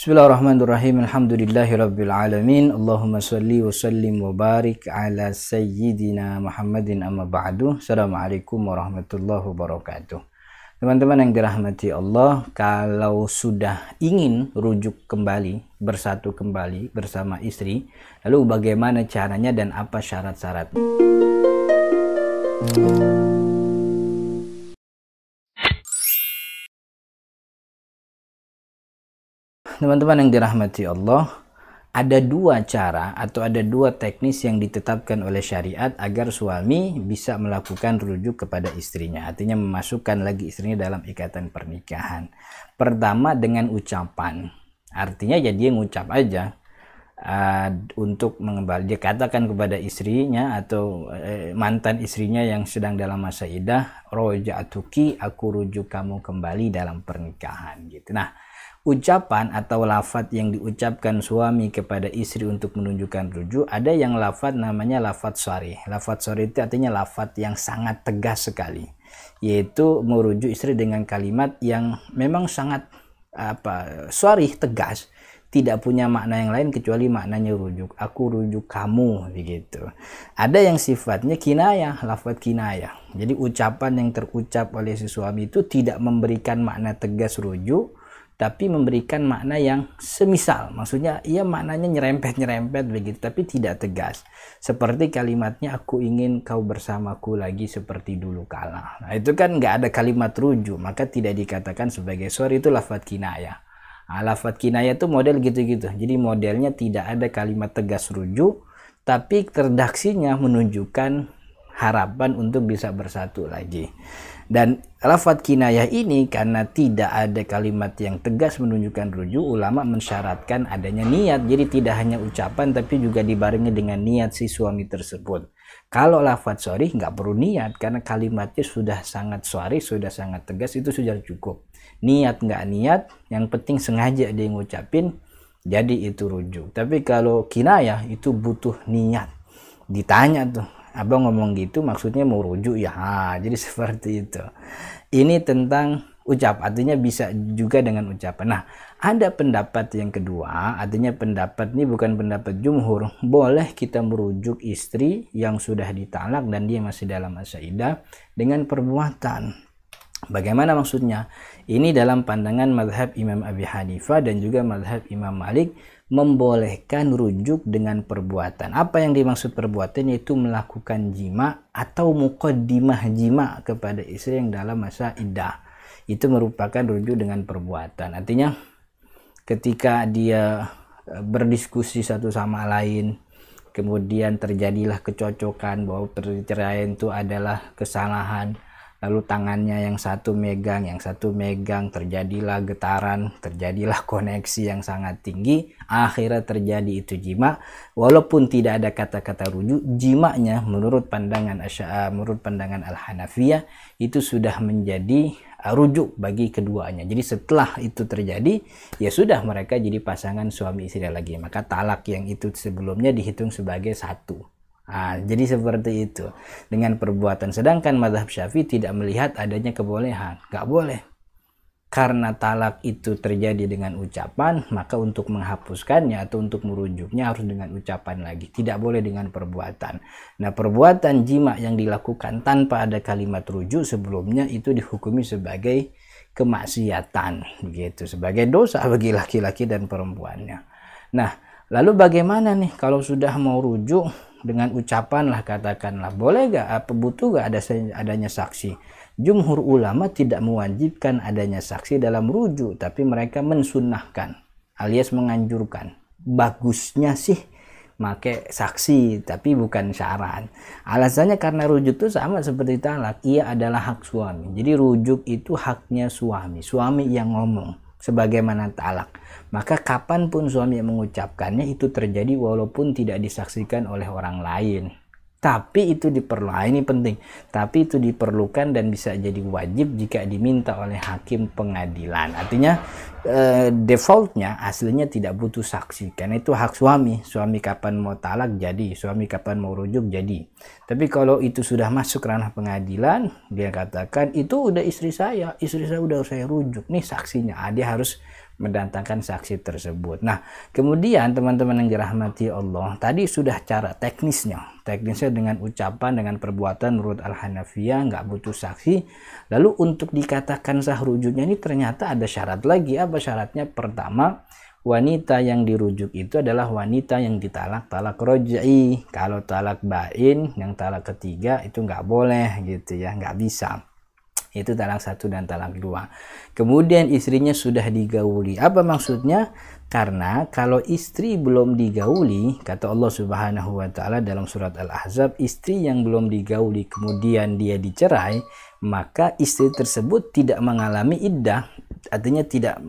Bismillahirrahmanirrahim. Alhamdulillahirabbil alamin. Allahumma shalli wa sallim wa barik ala sayyidina Muhammadin amma ba'du. Assalamualaikum warahmatullahi wabarakatuh. Teman-teman yang dirahmati Allah, kalau sudah ingin rujuk kembali, bersatu kembali bersama istri, lalu bagaimana caranya dan apa syarat-syaratnya? Teman-teman yang dirahmati Allah, ada dua cara atau ada dua teknis yang ditetapkan oleh syariat agar suami bisa melakukan rujuk kepada istrinya. Artinya memasukkan lagi istrinya dalam ikatan pernikahan. Pertama dengan ucapan. Artinya ya dia ngucap aja untuk mengembali. Dia katakan kepada istrinya atau mantan istrinya yang sedang dalam masa iddah, roja'tuki, aku rujuk kamu kembali dalam pernikahan gitu. Nah, ucapan atau lafadz yang diucapkan suami kepada istri untuk menunjukkan rujuk, ada yang lafadz namanya lafadz sharih. Lafadz sharih itu artinya lafadz yang sangat tegas sekali, yaitu merujuk istri dengan kalimat yang memang sangat sharih, tegas, tidak punya makna yang lain kecuali maknanya rujuk. Aku rujuk kamu begitu. Ada yang sifatnya kinayah, lafadz kinayah. Jadi ucapan yang terucap oleh si suami itu tidak memberikan makna tegas rujuk, tapi memberikan makna yang semisal, maksudnya ia maknanya nyerempet-nyerempet begitu, tapi tidak tegas. Seperti kalimatnya, aku ingin kau bersamaku lagi seperti dulu kala. Nah, itu kan nggak ada kalimat rujuk, maka tidak dikatakan sebagai sharih, itu lafadz kinayah. Nah, lafadz kinayah itu model gitu-gitu. Jadi modelnya tidak ada kalimat tegas rujuk, tapi redaksinya menunjukkan harapan untuk bisa bersatu lagi. Dan lafadz kinayah ini karena tidak ada kalimat yang tegas menunjukkan rujuk, ulama mensyaratkan adanya niat. Jadi tidak hanya ucapan tapi juga dibarengi dengan niat si suami tersebut. Kalau lafadz sharih nggak perlu niat karena kalimatnya sudah sangat sharih, sudah sangat tegas, itu sudah cukup. Niat nggak niat, yang penting sengaja dia ngucapin, jadi itu rujuk. Tapi kalau kinayah itu butuh niat. Ditanya tuh, abang ngomong gitu maksudnya mau rujuk ya? Jadi seperti itu. Ini tentang ucap, artinya bisa juga dengan ucapan. Nah, ada pendapat yang kedua, artinya pendapat ini bukan pendapat jumhur. Boleh kita merujuk istri yang sudah ditalak dan dia masih dalam masa iddah dengan perbuatan. Bagaimana maksudnya? Ini dalam pandangan mazhab Imam Abi Hanifah dan juga mazhab Imam Malik, membolehkan rujuk dengan perbuatan. Apa yang dimaksud perbuatan? Yaitu melakukan jima atau muqaddimah jima kepada istri yang dalam masa iddah. Itu merupakan rujuk dengan perbuatan. Artinya ketika dia berdiskusi satu sama lain, kemudian terjadilah kecocokan bahwa perceraian itu adalah kesalahan, lalu tangannya yang satu megang, terjadilah getaran, terjadilah koneksi yang sangat tinggi, akhirnya terjadi itu jima. Walaupun tidak ada kata-kata rujuk, jimanya menurut pandangan Al-Hanafiyah itu sudah menjadi rujuk bagi keduanya. Jadi setelah itu terjadi, ya sudah mereka jadi pasangan suami istri lagi. Maka talak yang itu sebelumnya dihitung sebagai satu. Jadi seperti itu dengan perbuatan. Sedangkan mazhab Syafi'i tidak melihat adanya kebolehan, nggak boleh. Karena talak itu terjadi dengan ucapan, maka untuk menghapuskannya atau untuk merujuknya harus dengan ucapan lagi, tidak boleh dengan perbuatan. Nah, perbuatan jima yang dilakukan tanpa ada kalimat rujuk sebelumnya itu dihukumi sebagai kemaksiatan, gitu, sebagai dosa bagi laki-laki dan perempuannya. Nah, lalu bagaimana nih kalau sudah mau rujuk dengan ucapan lah, katakanlah, boleh gak, apa butuh gak adanya saksi? Jumhur ulama tidak mewajibkan adanya saksi dalam rujuk, tapi mereka mensunnahkan alias menganjurkan. Bagusnya sih pakai saksi, tapi bukan syarat. Alasannya karena rujuk itu sama seperti talak, ia adalah hak suami. Jadi rujuk itu haknya suami yang ngomong. Sebagaimana talak, maka kapanpun suami yang mengucapkannya itu terjadi walaupun tidak disaksikan oleh orang lain. Tapi itu diperlukan, ini penting, tapi itu diperlukan dan bisa jadi wajib jika diminta oleh hakim pengadilan. Artinya defaultnya aslinya tidak butuh saksi, karena itu hak suami. Suami kapan mau talak jadi, suami kapan mau rujuk jadi. Tapi kalau itu sudah masuk ranah pengadilan, dia katakan itu udah istri saya udah saya rujuk, nih saksinya. Dia harus mendatangkan saksi tersebut. Nah, kemudian teman-teman yang dirahmati Allah, tadi sudah cara teknisnya dengan ucapan, dengan perbuatan menurut Al-Hanafiyah nggak butuh saksi. Lalu untuk dikatakan sah rujuknya ini ternyata ada syarat lagi. Apa syaratnya? Pertama, wanita yang dirujuk itu adalah wanita yang ditalak talak roj'i. Kalau talak bain, yang talak ketiga itu nggak boleh gitu ya, nggak bisa. Itu talak 1 dan talak 2. Kemudian istrinya sudah digauli. Apa maksudnya? Karena kalau istri belum digauli, kata Allah Subhanahu wa taala dalam surat Al-Ahzab, istri yang belum digauli kemudian dia dicerai, maka istri tersebut tidak mengalami iddah. Artinya tidak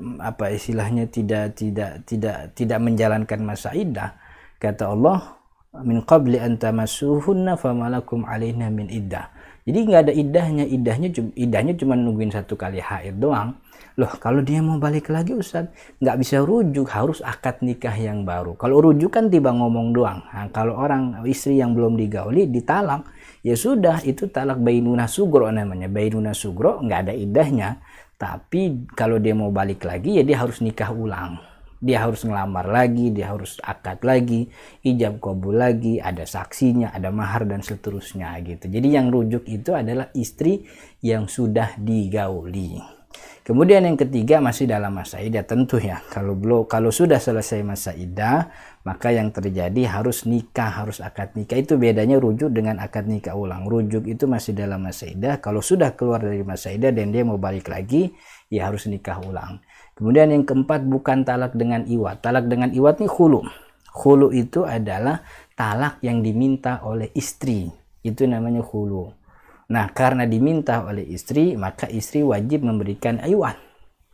tidak menjalankan masa iddah. Kata Allah, min qabli an tamassuhunna famalakum alaihna min iddah. Jadi nggak ada idahnya cuma nungguin 1 kali haid doang. Loh, kalau dia mau balik lagi Ustaz, nggak bisa rujuk, harus akad nikah yang baru. Kalau rujuk kan tiba ngomong doang. Nah, kalau orang istri yang belum digauli ditalak, ya sudah, itu talak bainuna sugro namanya. Bainuna sugro nggak ada idahnya. Tapi kalau dia mau balik lagi ya dia harus nikah ulang. Dia harus ngelamar lagi, dia harus akad lagi, ijab qabul lagi, ada saksinya, ada mahar dan seterusnya gitu. Jadi yang rujuk itu adalah istri yang sudah digauli. Kemudian yang ketiga masih dalam masa iddah tentu ya. Kalau sudah selesai masa iddah, maka yang terjadi harus nikah, harus akad nikah. Itu bedanya rujuk dengan akad nikah ulang. Rujuk itu masih dalam masa iddah. Kalau sudah keluar dari masa iddah dan dia mau balik lagi, ya harus nikah ulang. Kemudian yang keempat bukan talak dengan iwat. Talak dengan iwat ini khulu. Khulu itu adalah talak yang diminta oleh istri. Itu namanya khulu. Nah, karena diminta oleh istri, maka istri wajib memberikan iwat.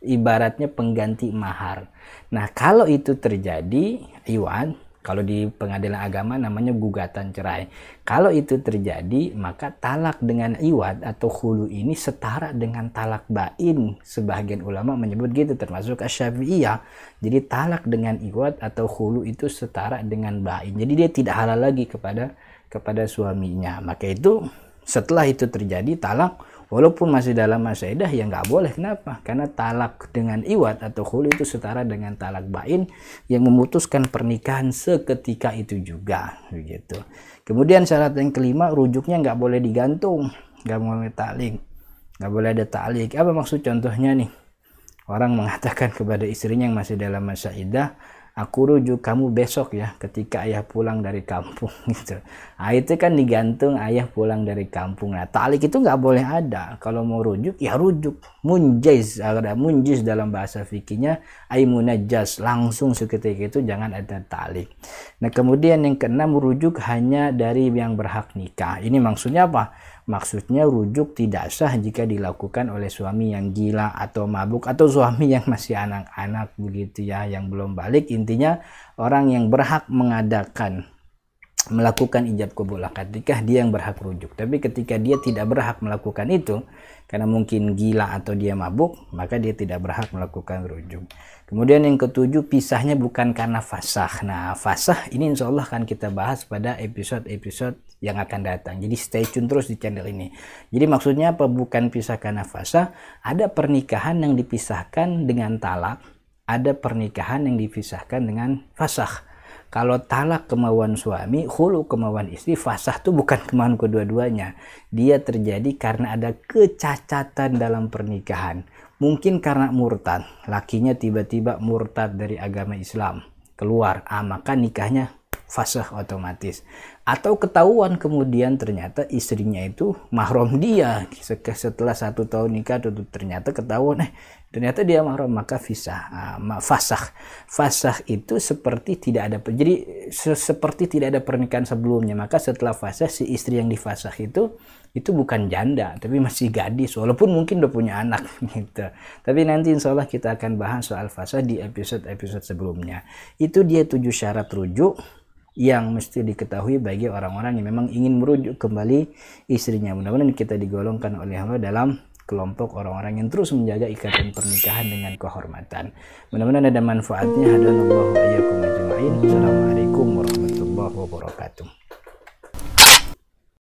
Ibaratnya pengganti mahar. Nah, kalau itu terjadi, iwat, kalau di pengadilan agama namanya gugatan cerai. Kalau itu terjadi, maka talak dengan iwat atau khulu ini setara dengan talak bain. Sebagian ulama menyebut gitu, termasuk Asy-Syafi'iyah. Jadi talak dengan iwat atau khulu itu setara dengan bain. Jadi dia tidak halal lagi kepada suaminya. Maka itu setelah itu terjadi talak, walaupun masih dalam masa iddah ya nggak boleh. Kenapa? Karena talak dengan iwat atau khulu itu setara dengan talak bain yang memutuskan pernikahan seketika itu juga begitu. Kemudian syarat yang kelima, rujuknya nggak boleh digantung, nggak boleh ta'liq, nggak boleh ada ta'liq. Apa maksud contohnya nih? Orang mengatakan kepada istrinya yang masih dalam masa iddah, aku rujuk kamu besok ya ketika ayah pulang dari kampung gitu. Nah, itu kan digantung ayah pulang dari kampung. Nah, ta'liq itu nggak boleh ada. Kalau mau rujuk ya rujuk munjiz. Ada munjiz dalam bahasa fikihnya, ay munajjas, langsung seketika itu, jangan ada ta'liq. Nah, kemudian yang keenam, rujuk hanya dari yang berhak nikah. Ini maksudnya apa? Maksudnya rujuk tidak sah jika dilakukan oleh suami yang gila atau mabuk atau suami yang masih anak-anak begitu ya, yang belum balik. Intinya orang yang berhak melakukan ijab qabul akad nikah, dia yang berhak rujuk. Tapi ketika dia tidak berhak melakukan itu karena mungkin gila atau dia mabuk, maka dia tidak berhak melakukan rujuk. Kemudian yang ketujuh, pisahnya bukan karena fasakh. Nah, fasakh ini insya Allah akan kita bahas pada episode-episode yang akan datang. Jadi stay tune terus di channel ini. Jadi maksudnya apa? Bukan pisah karena fasakh. Ada pernikahan yang dipisahkan dengan talak, ada pernikahan yang dipisahkan dengan fasakh. Kalau talak kemauan suami, khulu kemauan istri, fasakh itu bukan kemauan kedua-duanya. Dia terjadi karena ada kecacatan dalam pernikahan. Mungkin karena murtad, lakinya tiba-tiba murtad dari agama Islam, keluar, maka nikahnya fasakh otomatis. Atau ketahuan kemudian ternyata istrinya itu mahram dia, setelah 1 tahun nikah ternyata ketahuan ternyata dia mahram, maka fasakh. Fasakh itu seperti tidak ada, jadi seperti tidak ada pernikahan sebelumnya. Maka setelah fasakh, si istri yang difasakh itu bukan janda tapi masih gadis, walaupun mungkin udah punya anak gitu. Tapi nanti insya Allah kita akan bahas soal fasakh di episode sebelumnya. Itu dia 7 syarat rujuk yang mesti diketahui bagi orang-orang yang memang ingin merujuk kembali istrinya. Mudah-mudahan kita digolongkan oleh Allah dalam kelompok orang-orang yang terus menjaga ikatan pernikahan dengan kehormatan. Mudah-mudahan ada manfaatnya. Hadanallahu wa iyyakum ajma'in. Assalamualaikum warahmatullahi wabarakatuh.